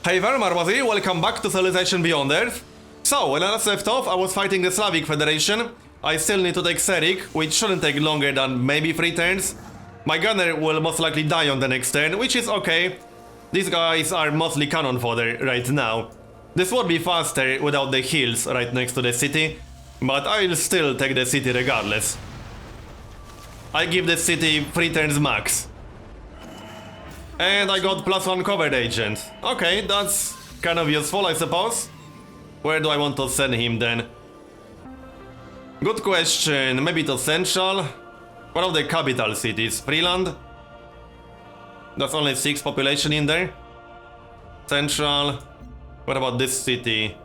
Hey there, Marbozir, welcome back to Civilization Beyond Earth. So, when I last left off, I was fighting the Slavic Federation. I still need to take Serik, which shouldn't take longer than maybe 3 turns. My gunner will most likely die on the next turn, which is okay. These guys are mostly cannon fodder right now. This would be faster without the hills right next to the city, but I'll still take the city regardless. I give the city 3 turns max. And I got +1 covered agent. Okay, that's kind of useful, I suppose. Where do I want to send him then? Good question. Maybe to Central? One of the capital cities. Freeland? That's only 6 population in there. Central. What about this city?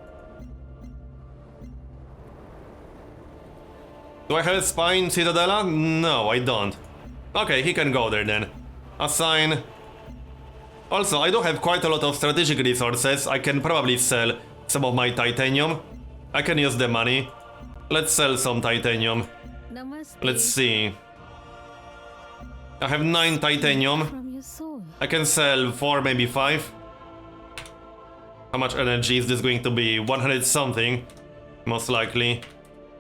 Do I have a spy in Citadella? No, I don't. Okay, he can go there then. Assign. Also, I do have quite a lot of strategic resources. I can probably sell some of my titanium. I can use the money. Let's sell some titanium. Namaste. Let's see. I have 9 titanium. From your soul. I can sell 4, maybe 5. How much energy is this going to be? 100 something. Most likely.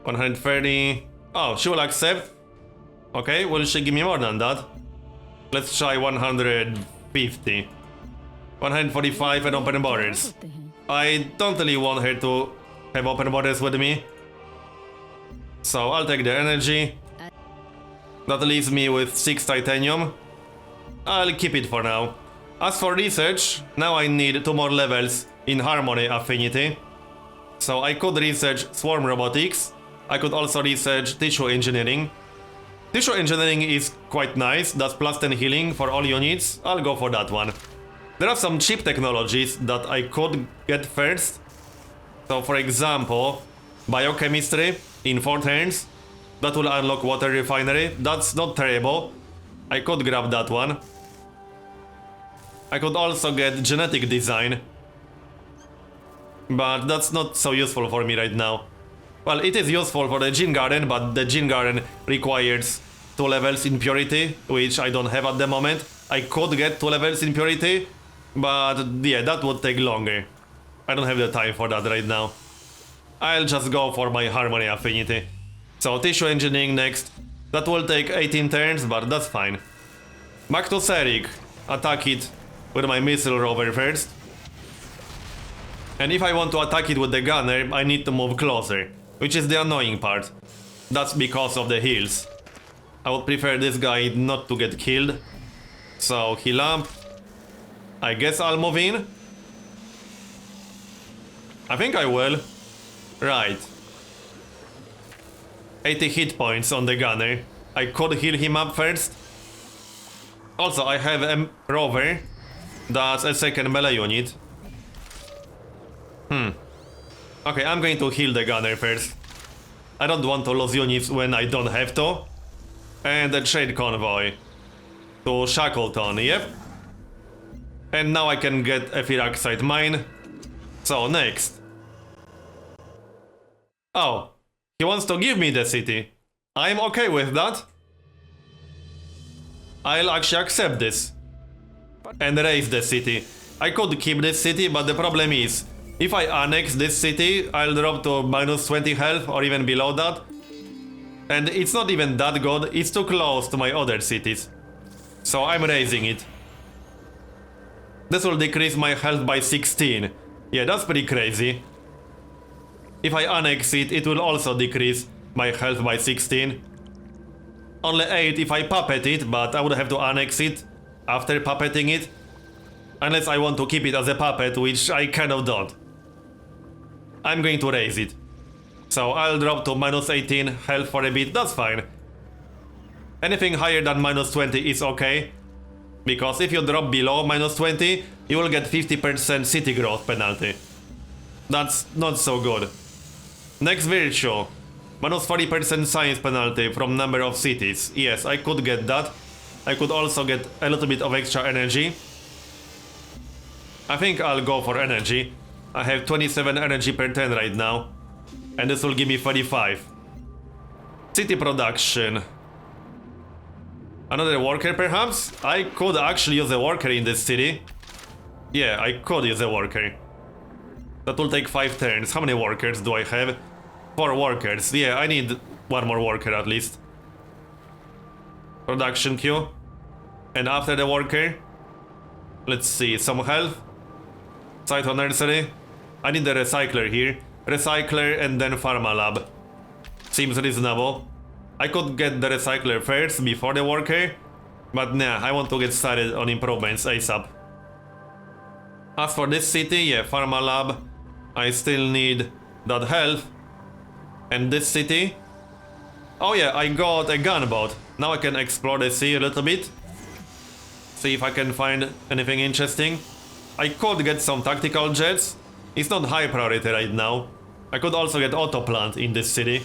130. Oh, she will accept. Okay, will she give me more than that? Let's try 150. 145 and open borders. I don't really want her to have open borders with me. So I'll take the energy. That leaves me with 6 titanium. I'll keep it for now. As for research, now I need 2 more levels in harmony affinity. So I could research swarm robotics. I could also research tissue engineering. Tissue engineering is quite nice. That's +10 healing for all units. I'll go for that one. There are some cheap technologies that I could get first. So for example, biochemistry in 4 turns. That will unlock water refinery. That's not terrible. I could grab that one. I could also get genetic design. But that's not so useful for me right now. Well, it is useful for the Gene Garden, but the Gene Garden requires 2 levels in purity, which I don't have at the moment. I could get 2 levels in purity, but yeah, that would take longer. I don't have the time for that right now. I'll just go for my harmony affinity. So tissue engineering next. That will take 18 turns, but that's fine. Back to Serik. Attack it with my missile rover first. And if I want to attack it with the gunner, I need to move closer, which is the annoying part. That's because of the heals. I would prefer this guy not to get killed. So heal up. I guess I'll move in. I think I will. Right. 80 hit points on the gunner. I could heal him up first. Also, I have a rover. That's a second melee unit. Okay, I'm going to heal the gunner first. I don't want to lose units when I don't have to. And a trade convoy. To Shackleton, yep. And now I can get a Firaxite mine. So, next. Oh, he wants to give me the city. I'm okay with that. I'll actually accept this. And raise the city. I could keep this city, but the problem is, if I annex this city, I'll drop to -20 health or even below that. And it's not even that good, it's too close to my other cities. So I'm raising it. This will decrease my health by 16. Yeah, that's pretty crazy. If I annex it, it will also decrease my health by 16. Only 8 if I puppet it, but I would have to annex it after puppeting it. Unless I want to keep it as a puppet, which I kind of don't. I'm going to raise it. So I'll drop to -18 health for a bit, that's fine. Anything higher than -20 is okay. Because if you drop below -20, you will get 50% city growth penalty. That's not so good. Next virtue. -40% science penalty from number of cities. Yes, I could get that. I could also get a little bit of extra energy. I think I'll go for energy. I have 27 energy per turn right now. And this will give me 35. City production. Another worker perhaps? I could actually use a worker in this city. Yeah, I could use a worker. That will take 5 turns. How many workers do I have? 4 workers. Yeah, I need one more worker at least. Production queue. And after the worker, let's see, some health. Site on nursery. I need the recycler here. Recycler and then pharma lab. Seems reasonable. I could get the recycler first before the worker, but nah, I want to get started on improvements ASAP. As for this city, yeah, pharma lab. I still need that health. And this city. Oh yeah, I got a gunboat. Now I can explore the sea a little bit. See if I can find anything interesting. I could get some tactical jets. It's not high priority right now. I could also get auto plant in this city.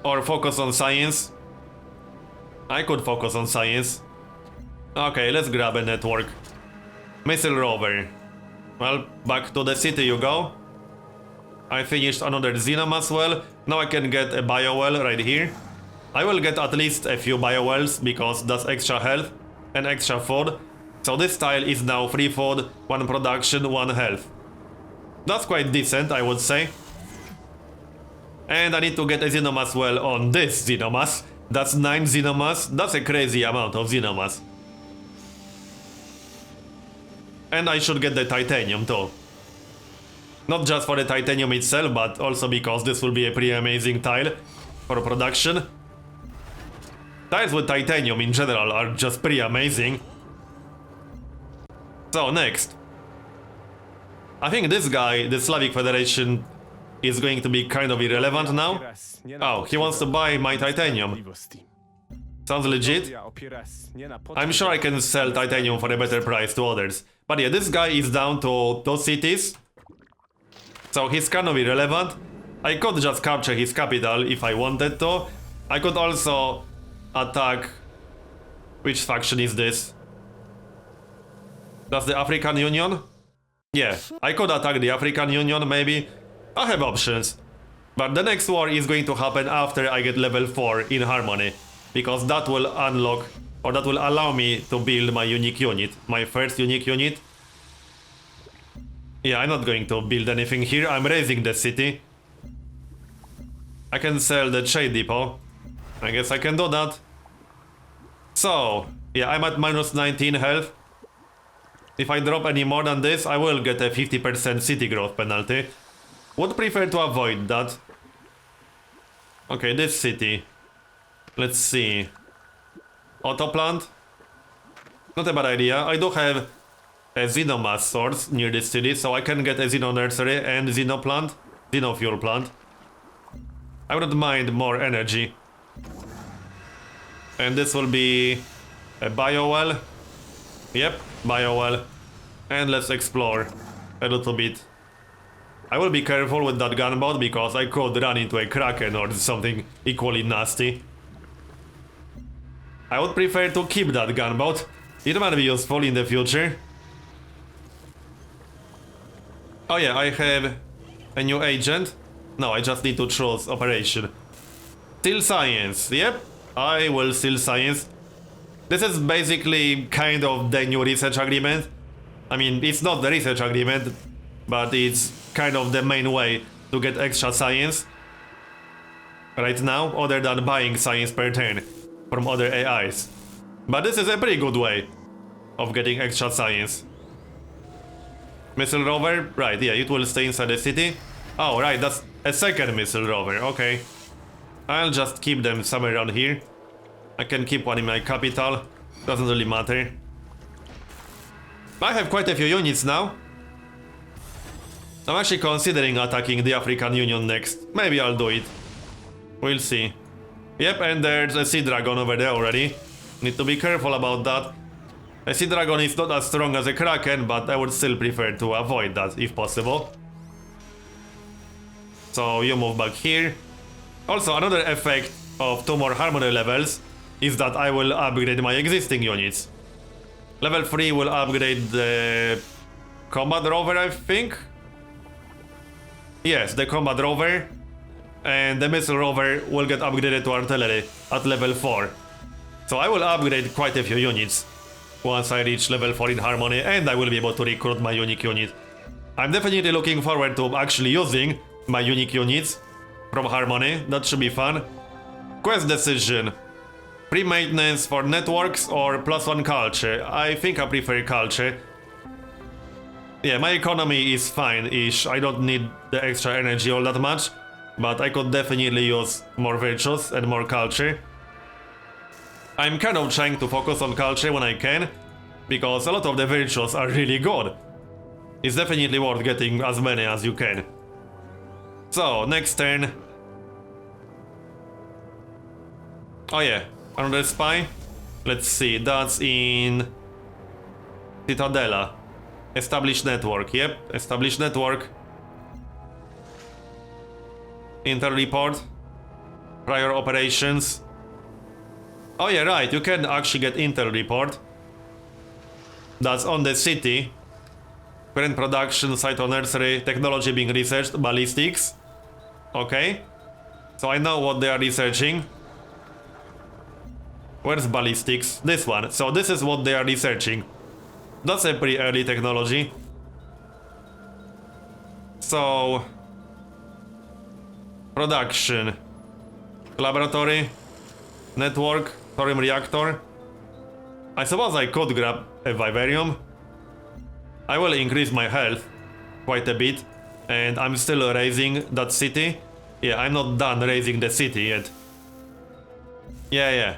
Or focus on science. I could focus on science. Okay, let's grab a network. Missile rover. Well, back to the city you go. I finished another Xenom as well. Now I can get a biowell right here. I will get at least a few biowells because that's extra health and extra food. So this tile is now 3 food, 1 production, 1 health. That's quite decent, I would say. And I need to get a Xenom as well on this Xenomass. That's 9 Xenomass. That's a crazy amount of Xenomass. And I should get the titanium too. Not just for the titanium itself, but also because this will be a pretty amazing tile for production. Tiles with titanium in general are just pretty amazing. So next. I think this guy, the Slavic Federation, is going to be kind of irrelevant now. Oh, he wants to buy my titanium. Sounds legit. I'm sure I can sell titanium for a better price to others. But yeah, this guy is down to those cities. So he's kind of irrelevant. I could just capture his capital if I wanted to. I could also attack... Which faction is this? That's the African Union? Yeah, I could attack the African Union maybe. I have options. But the next war is going to happen after I get level 4 in Harmony. Because that will unlock, or that will allow me to build my unique unit. My first unique unit. Yeah, I'm not going to build anything here. I'm raising the city. I can sell the trade depot. I guess I can do that. So, yeah, I'm at minus 19 health. If I drop any more than this, I will get a 50% city growth penalty. Would prefer to avoid that. Okay, this city. Let's see. Auto plant? Not a bad idea. I do have a Xenomass source near this city, so I can get a Xeno nursery and Xeno plant. Xeno fuel plant. I wouldn't mind more energy. And this will be a biowell. Yep, biowell. And let's explore a little bit. I will be careful with that gunboat because I could run into a kraken or something equally nasty. I would prefer to keep that gunboat. It might be useful in the future. Oh yeah, I have a new agent. No, I just need to choose operation. Still science. Yep, I will still science. This is basically kind of the new research agreement. I mean, it's not the research agreement, but it's kind of the main way to get extra science right now, other than buying science per turn from other AIs. But this is a pretty good way of getting extra science. Missile rover? Right, yeah, it will stay inside the city. Oh, right, that's a second missile rover, okay. I'll just keep them somewhere around here. I can keep one in my capital, doesn't really matter. I have quite a few units now. I'm actually considering attacking the African Union next. Maybe I'll do it. We'll see. Yep, and there's a sea dragon over there already. Need to be careful about that. A sea dragon is not as strong as a kraken, but I would still prefer to avoid that if possible. So you move back here. Also, another effect of 2 more harmony levels is that I will upgrade my existing units. Level 3 will upgrade the combat rover, I think. Yes, the combat rover. And the missile rover will get upgraded to artillery at level 4. So I will upgrade quite a few units. once I reach level 4 in Harmony, and I will be able to recruit my unique unit. I'm definitely looking forward to actually using my unique units from Harmony. That should be fun. Quest decision. Pre-maintenance for networks or +1 culture? I think I prefer culture. Yeah, my economy is fine-ish. I don't need the extra energy all that much, but I could definitely use more virtues and more culture. I'm kind of trying to focus on culture when I can, because a lot of the virtues are really good. It's definitely worth getting as many as you can. So, next turn. Oh yeah, another spy. Let's see, that's in Citadela. Establish network, yep, establish network. Intel report. Prior operations. Oh yeah, right, you can actually get Intel report. That's on the city. Current production, site on nursery, technology being researched, ballistics. Okay. So I know what they are researching. Where's ballistics? This one. So this is what they are researching. That's a pretty early technology. So... production. Laboratory. Network. Thorium reactor. I suppose I could grab a vivarium. I will increase my health quite a bit. And I'm still raising that city. Yeah, I'm not done raising the city yet. Yeah.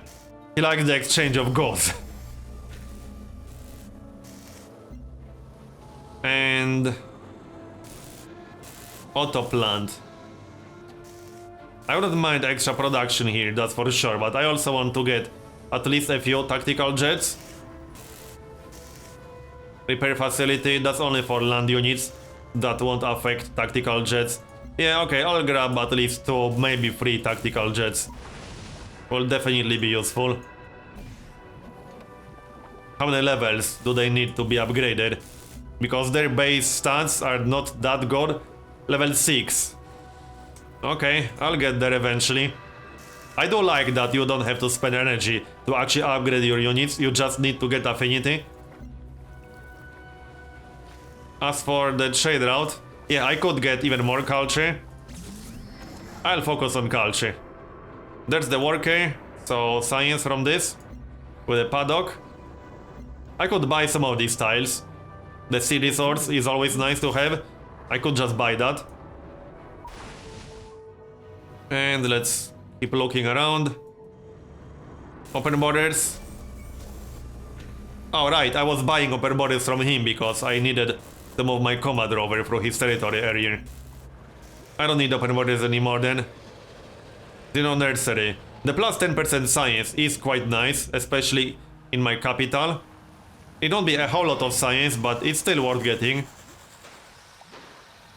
He likes the exchange of goods. And... auto plant. I wouldn't mind extra production here, that's for sure, but I also want to get at least a few tactical jets. Repair facility, that's only for land units. That won't affect tactical jets. Yeah, okay, I'll grab at least 2, maybe 3 tactical jets. Will definitely be useful. How many levels do they need to be upgraded? Because their base stats are not that good. Level 6. Okay, I'll get there eventually. I do like that you don't have to spend energy to actually upgrade your units, you just need to get affinity. As for the trade route, yeah, I could get even more culture. I'll focus on culture. There's the worker, so science from this, with a paddock. I could buy some of these tiles. The sea resource is always nice to have. I could just buy that. And let's keep looking around. Open borders. Oh right, I was buying open borders from him because I needed to move my combat rover through his territory earlier. I don't need open borders anymore then. Xeno Nursery. The plus 10% science is quite nice, especially in my capital. It won't be a whole lot of science, but it's still worth getting.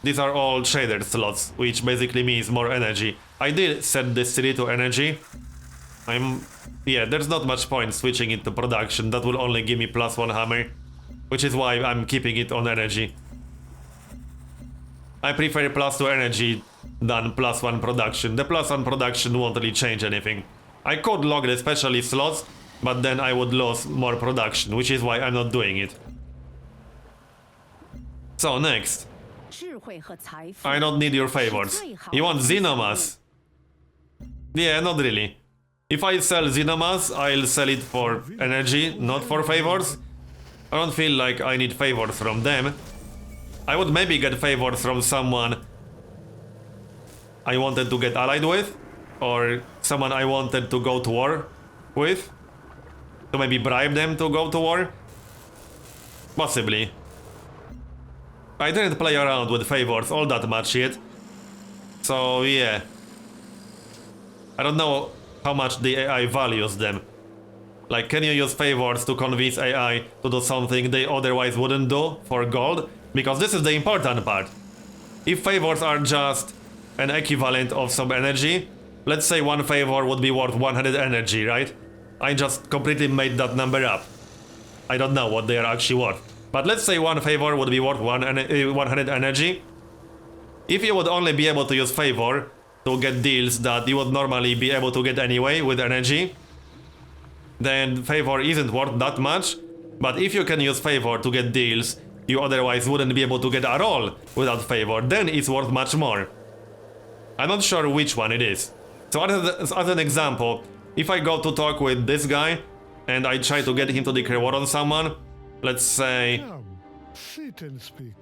These are all trader slots, which basically means more energy. I did set this city to energy. Yeah, there's not much point switching it to production. That will only give me +1 hammer, which is why I'm keeping it on energy. I prefer +2 energy than +1 production. The +1 production won't really change anything. I could log the specialist slots, but then I would lose more production, which is why I'm not doing it. So next. I don't need your favors. You want Xenomas? Yeah, not really. If I sell Xenomas, I'll sell it for energy, not for favors. I don't feel like I need favors from them. I would maybe get favors from someone I wanted to get allied with, or someone I wanted to go to war with. To maybe bribe them to go to war? Possibly. I didn't play around with favors all that much yet. So yeah. I don't know how much the AI values them. Like, can you use favors to convince AI to do something they otherwise wouldn't do for gold? Because this is the important part. If favors are just an equivalent of some energy, let's say one favor would be worth 100 energy, right? I just completely made that number up. I don't know what they are actually worth. But let's say one favor would be worth 100 energy. If you would only be able to use favor to get deals that you would normally be able to get anyway with energy, then favor isn't worth that much. But if you can use favor to get deals you otherwise wouldn't be able to get at all without favor, then it's worth much more. I'm not sure which one it is. So as an example, if I go to talk with this guy and I try to get him to declare war on someone, let's say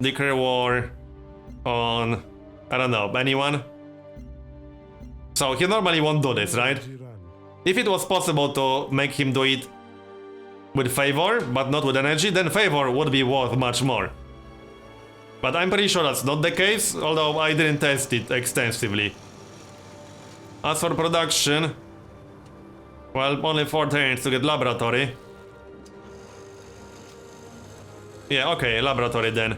declare war on, I don't know, anyone. So he normally won't do this, right? If it was possible to make him do it with favor, but not with energy, then favor would be worth much more. But I'm pretty sure that's not the case, although I didn't test it extensively. As for production, well, only 4 turns to get laboratory. Yeah, okay, laboratory then.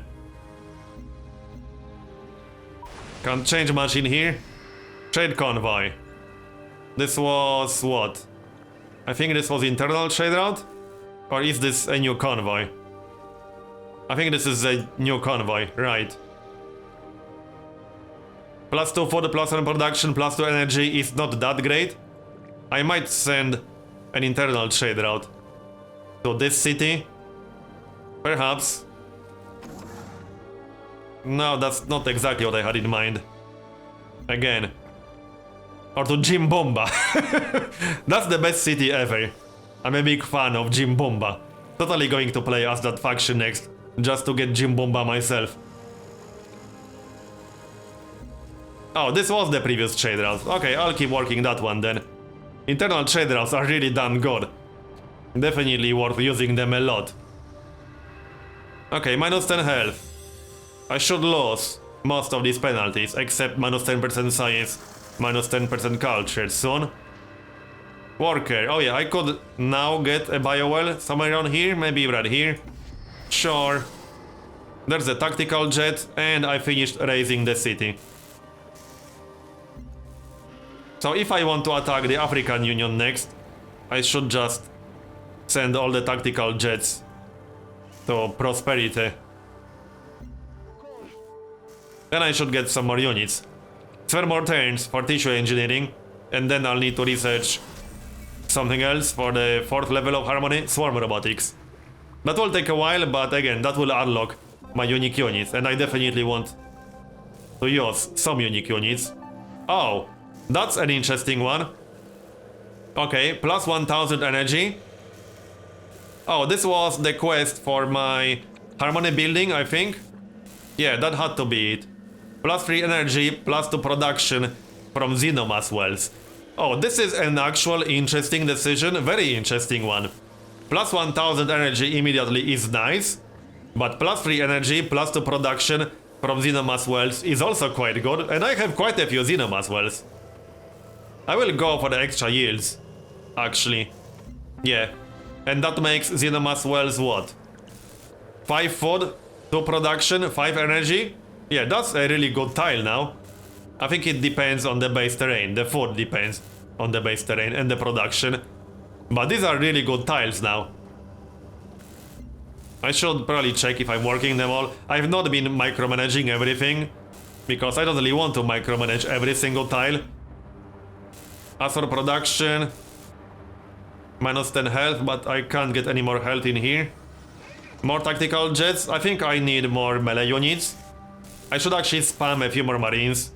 Can't change much in here. Trade convoy. This was what? I think this was internal trade route? Or is this a new convoy? I think this is a new convoy, right. +2 for the +1 production, +2 energy is not that great. I might send an internal trade route to this city. Perhaps. No, that's not exactly what I had in mind. Again. Or to Jim Bomba. That's the best city ever. I'm a big fan of Jim Bomba. Totally going to play as that faction next, just to get Jim Bomba myself. Oh, this was the previous trade route. Okay, I'll keep working that one then. Internal trade routes are really damn good. Definitely worth using them a lot. Okay, -10 health. I should lose most of these penalties, except -10% science, -10% culture soon. Worker, oh yeah, I could now get a biowell somewhere around here, maybe right here. Sure. There's a tactical jet, and I finished raising the city. So if I want to attack the African Union next, I should just send all the tactical jets to Prosperity. Then I should get some more units. 12 more turns for tissue engineering, and then I'll need to research something else for the 4th level of Harmony, Swarm Robotics. That will take a while, but again, that will unlock my unique units, and I definitely want to use some unique units. Oh, that's an interesting one. Okay, +1000 energy. Oh, this was the quest for my Harmony building, I think. Yeah, that had to be it. +3 energy, +2 production from Xenomass wells. Oh, this is an actual interesting decision, very interesting one. +1000 energy immediately is nice, but +3 energy, +2 production from Xenomass wells is also quite good, and I have quite a few Xenomass wells. I will go for the extra yields, actually. Yeah, and that makes Xenomass wells what? 5 food, 2 production, 5 energy? Yeah, that's a really good tile now. I think it depends on the base terrain. The food depends on the base terrain and the production. But these are really good tiles now. I should probably check if I'm working them all. I've not been micromanaging everything, because I don't really want to micromanage every single tile. As for production, -10 health, but I can't get any more health in here. More tactical jets. I think I need more melee units. I should actually spam a few more marines.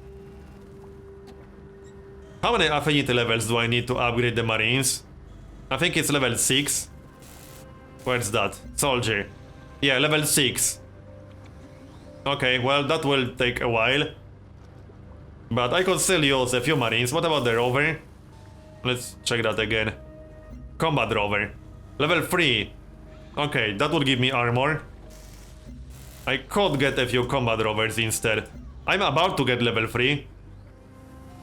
How many affinity levels do I need to upgrade the marines? I think it's level 6. Where's that? Soldier. Yeah, level 6. Okay, well, that will take a while. But I could still use a few marines. What about the rover? Let's check that again. Combat rover. Level 3. Okay, that would give me armor. I could get a few combat rovers instead. I'm about to get level 3.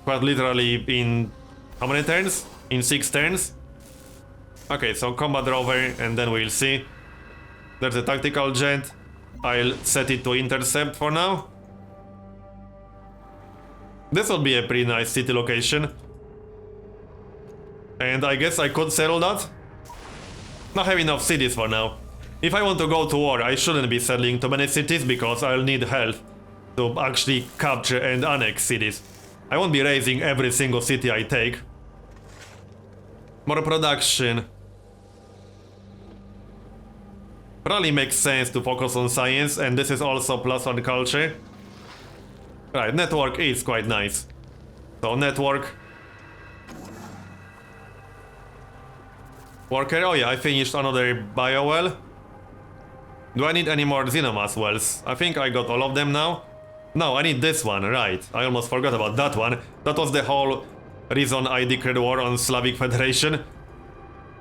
Quite literally in... how many turns? In 6 turns? Okay, so combat rover, and then we'll see. There's a tactical jet. I'll set it to intercept for now. This will be a pretty nice city location. And I guess I could settle that. Not have enough cities for now. If I want to go to war, I shouldn't be settling too many cities, because I'll need health to actually capture and annex cities. I won't be raising every single city I take. More production. Probably makes sense to focus on science, and this is also +1 culture. Right, network is quite nice. So network. Worker, oh yeah, I finished another biowell. Do I need any more xenomass wells? I think I got all of them now. No, I need this one, right. I almost forgot about that one. That was the whole reason I declared war on Slavic Federation.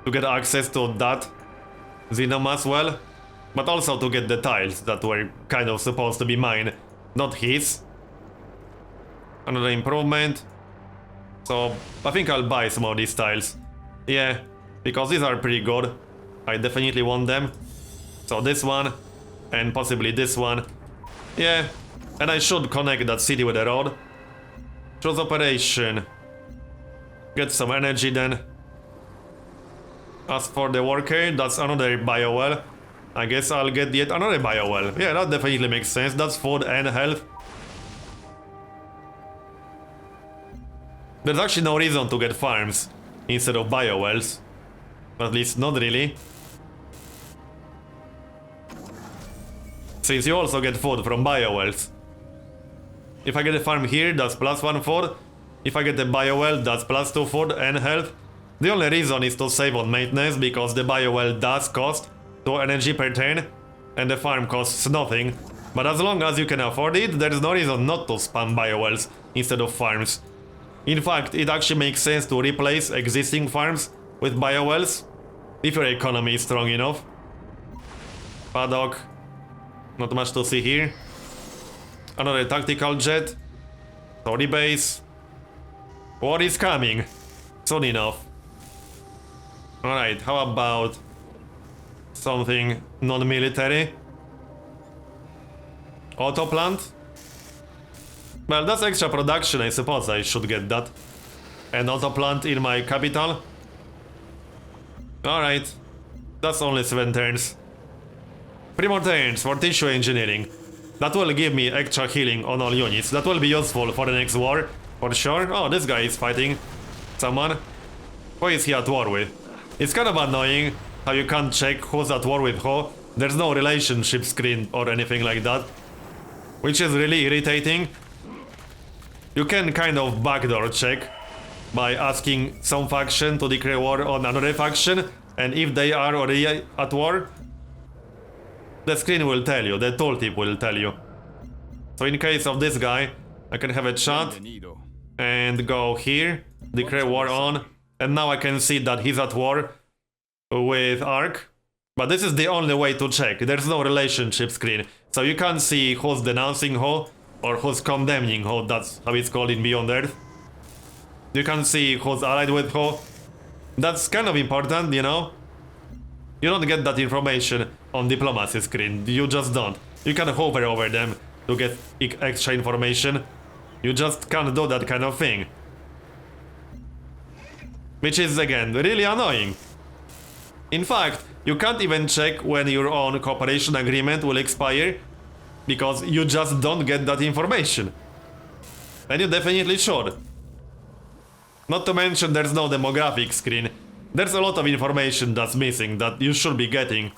To get access to that xenomass well. But also to get the tiles that were kind of supposed to be mine, not his. Another improvement. So I think I'll buy some of these tiles. Yeah, because these are pretty good. I definitely want them. So this one, and possibly this one. Yeah, and I should connect that city with a road. Choose operation. Get some energy then. As for the worker, that's another biowell. I guess I'll get yet another biowell. Yeah, that definitely makes sense. That's food and health. There's actually no reason to get farms instead of biowells. At least not really. Since you also get food from biowells. If I get a farm here, that's +1 food. If I get a biowell, that's +2 food and health. The only reason is to save on maintenance, because the biowell does cost 2 energy per turn, and the farm costs nothing. But as long as you can afford it, there is no reason not to spam biowells instead of farms. In fact, it actually makes sense to replace existing farms with biowells, if your economy is strong enough. Paddock. Not much to see here. Another tactical jet. Sorry base. War is coming. Soon enough. Alright, how about something non-military? Auto plant? Well, that's extra production, I suppose I should get that. An auto plant in my capital. Alright. That's only 7 turns. 3 more turns for tissue engineering. That will give me extra healing on all units. That will be useful for the next war, for sure. Oh, this guy is fighting someone. Who is he at war with? It's kind of annoying how you can't check who's at war with who. There's no relationship screen or anything like that, which is really irritating. You can kind of backdoor check by asking some faction to declare war on another faction, and if they are already at war, the screen will tell you, the tooltip will tell you. So in case of this guy, I can have a chat and go here, declare war on, and now I can see that he's at war with Ark. But this is the only way to check. There's no relationship screen, so you can't see who's denouncing who or who's condemning who. That's how it's called in Beyond Earth. You can see who's allied with who. That's kind of important, you know? You don't get that information on diplomacy screen. You just don't. You can hover over them to get extra information. You just can't do that kind of thing. Which is, again, really annoying. In fact, you can't even check when your own cooperation agreement will expire, because you just don't get that information. And you definitely should. Not to mention there's no demographic screen. There's a lot of information that's missing that you should be getting.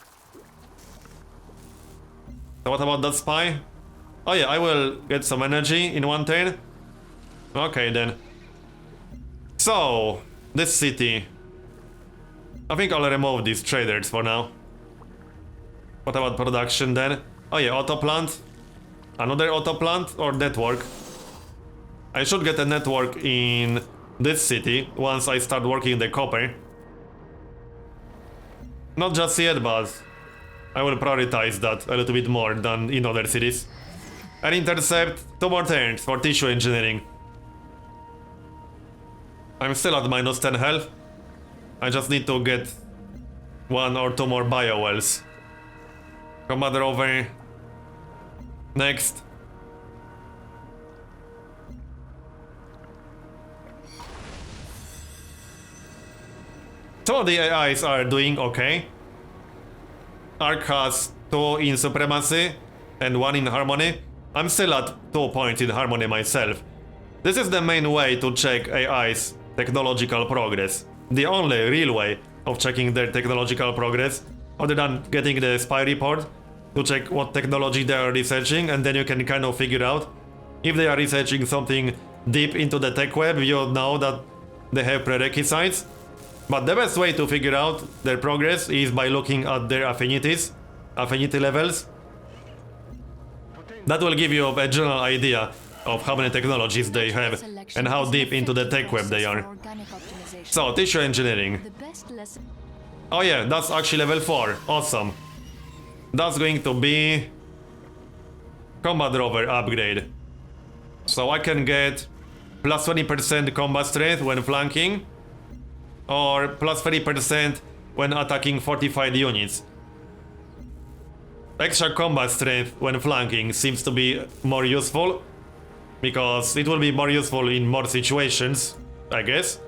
So what about that spy? Oh yeah, I will get some energy in 1 turn. Okay then. So, this city. I think I'll remove these traders for now. What about production then? Oh yeah, auto plant. Another auto plant or network? I should get a network in this city once I start working the copper. Not just yet, but I will prioritize that a little bit more than in other cities. And intercept 2 more turns for tissue engineering. I'm still at -10 health. I just need to get 1 or 2 more biowells. Commander over. Next. Some of the AIs are doing okay. Ark has 2 in supremacy and 1 in harmony. I'm still at 2 points in harmony myself. This is the main way to check AI's technological progress. The only real way of checking their technological progress other than getting the spy report to check what technology they are researching, and then you can kind of figure out if they are researching something deep into the tech web. You know that they have prerequisites, but the best way to figure out their progress is by looking at their affinity levels. That will give you a general idea of how many technologies they have and how deep into the tech web they are. So, tissue engineering. Oh yeah, that's actually level 4. Awesome. That's going to be combat rover upgrade. So I can get plus 20% combat strength when flanking, or plus 30% when attacking fortified units. Extra combat strength when flanking seems to be more useful, because it will be more useful in more situations, I guess.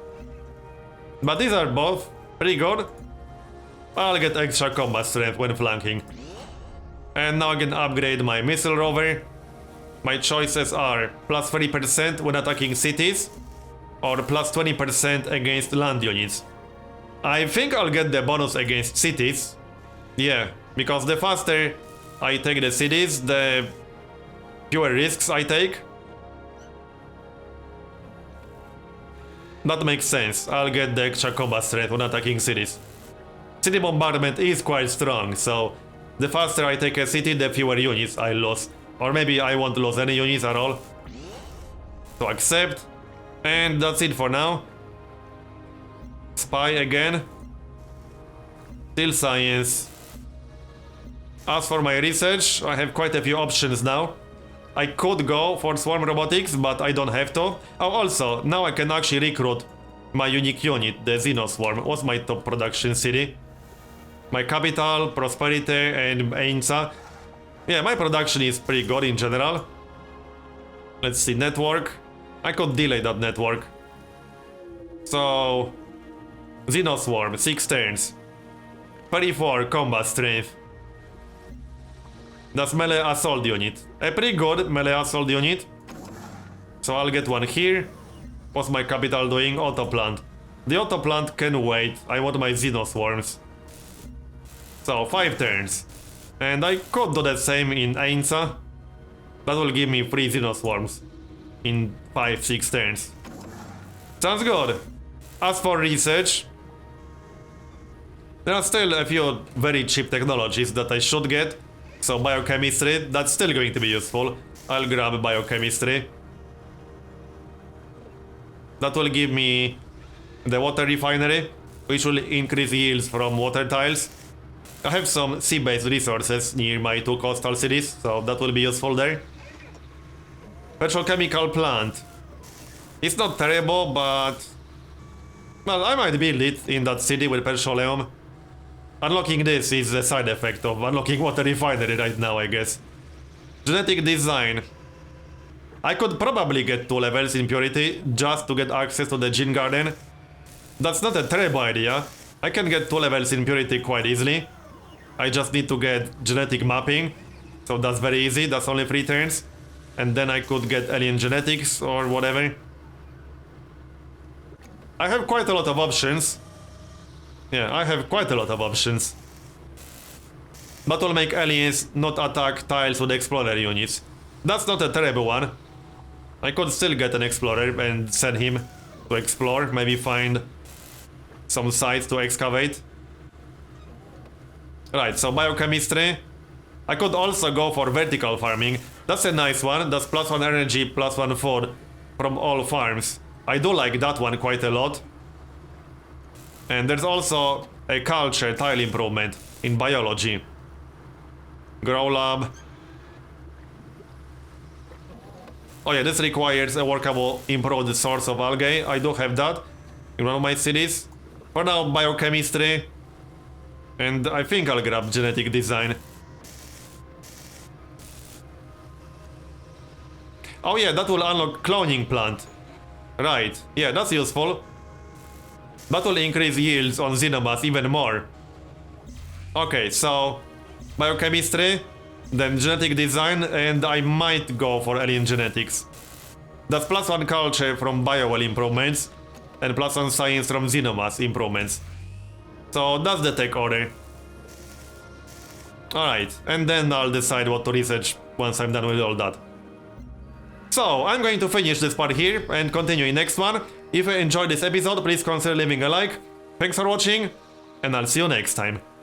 But these are both pretty good. I'll get extra combat strength when flanking. And now I can upgrade my missile rover. My choices are plus 30% when attacking cities, or plus 20% against land units. I think I'll get the bonus against cities. Yeah, because the faster I take the cities, the fewer risks I take. That makes sense. I'll get the extra combat strength when attacking cities. City bombardment is quite strong, so the faster I take a city, the fewer units I lose. Or maybe I won't lose any units at all. So accept. And that's it for now. Spy again. Still science. As for my research, I have quite a few options now. I could go for swarm robotics, but I don't have to. Oh, also, now I can actually recruit my unique unit, the Xenoswarm. What's my top production city? My capital, prosperity, and Ainsa. Yeah, my production is pretty good in general. Let's see, network. I could delay that network. So, Xenoswarm, 6 turns. 34 combat strength. That's melee assault unit. A pretty good melee assault unit. So I'll get one here. What's my capital doing? Autoplant. The autoplant can wait. I want my Xenoswarms. So 5 turns. And I could do the same in Ainsa. That will give me 3 Xenoswarms in 5-6 turns. Sounds good. As for research, there are still a few very cheap technologies that I should get. So biochemistry, that's still going to be useful. I'll grab biochemistry. That will give me the water refinery, which will increase yields from water tiles. I have some sea-based resources near my 2 coastal cities, so that will be useful there. Petrochemical plant. It's not terrible, but... well, I might build it in that city with petroleum. Unlocking this is a side effect of unlocking water refinery right now, I guess. Genetic design. I could probably get 2 levels in purity just to get access to the gene garden. That's not a terrible idea. I can get 2 levels in purity quite easily. I just need to get genetic mapping. So that's very easy, that's only 3 turns. And then I could get alien genetics or whatever. I have quite a lot of options. Yeah, I have quite a lot of options. That will make aliens not attack tiles with explorer units. That's not a terrible one. I could still get an explorer and send him to explore, maybe find some sites to excavate. Right, so biochemistry. I could also go for vertical farming. That's a nice one. That's +1 energy, +1 food from all farms. I do like that one quite a lot. And there's also a culture tile improvement in biology. Grow lab. Oh yeah, this requires a workable improved source of algae. I do have that in one of my cities. For now, biochemistry. And I think I'll grab genetic design. Oh yeah, that will unlock cloning plant. Right, yeah, that's useful. That will increase yields on xenomass even more. Okay, so biochemistry, then genetic design, and I might go for alien genetics. That's +1 culture from biowell improvements, and +1 science from xenomass improvements. So that's the tech order. Alright, and then I'll decide what to research once I'm done with all that. So, I'm going to finish this part here and continue in next one. If you enjoyed this episode, please consider leaving a like. Thanks for watching, and I'll see you next time.